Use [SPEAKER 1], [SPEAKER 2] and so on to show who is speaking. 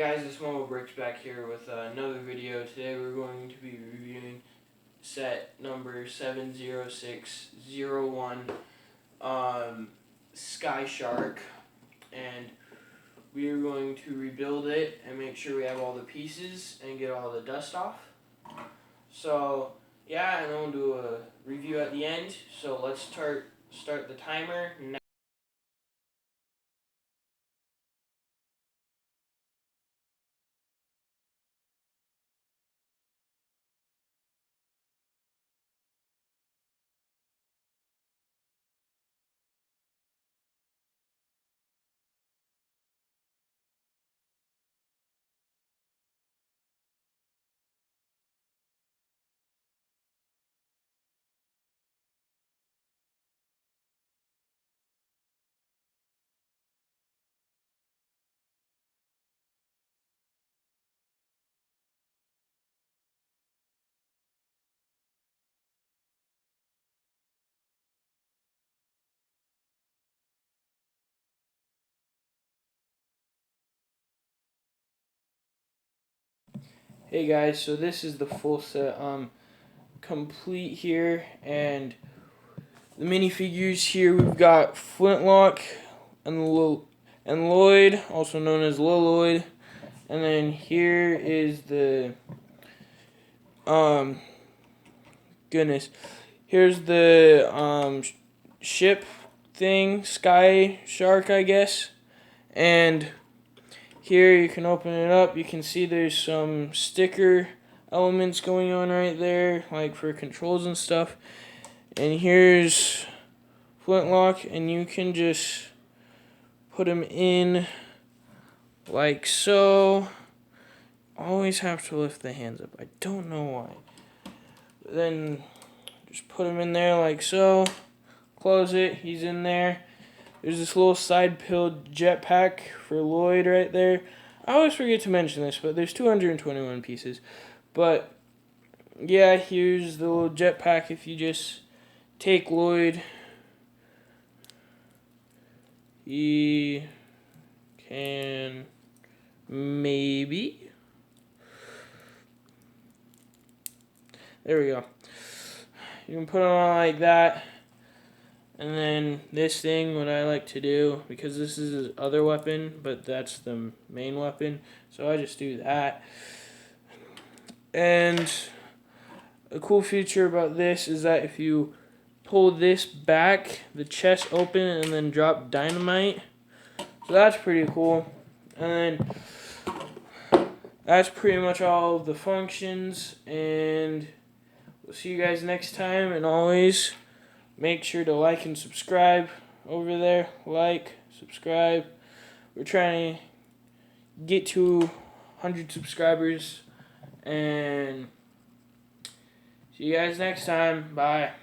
[SPEAKER 1] guys, it's Mobile Bricks back here with another video. Today we're going to be reviewing set number 70601, Skyshark, and we are going to rebuild it and make sure we have all the pieces and get all the dust off. So yeah, and then we'll do a review at the end. So let's start the timer now. Hey guys, so this is the full set complete here, and the minifigures here we've got Flintlock and Lloyd, also known as Lloyd, and then here is the here's the ship thing, skyshark, I guess, and here you can open it up. You can see there's some sticker elements going on right there, like for controls and stuff. And here's Flintlock, and you can just put him in like so. Always have to lift the hands up. I don't know why. Then just put him in there like so. Close it. He's in there. There's this little side pilled jetpack for Lloyd right there. I always forget to mention this, but there's 221 pieces. But yeah, here's the little jetpack. If you just take Lloyd, he can maybe. There we go. You can put it on like that. And then this thing, what I like to do, because this is his other weapon, but that's the main weapon, so I just do that. And a cool feature about this is that if you pull this back, the chest open, and then drop dynamite. So that's pretty cool. And then that's pretty much all of the functions, and we'll see you guys next time, and always make sure to like and subscribe over there. Like, subscribe. We're trying to get to 100 subscribers. And see you guys next time. Bye.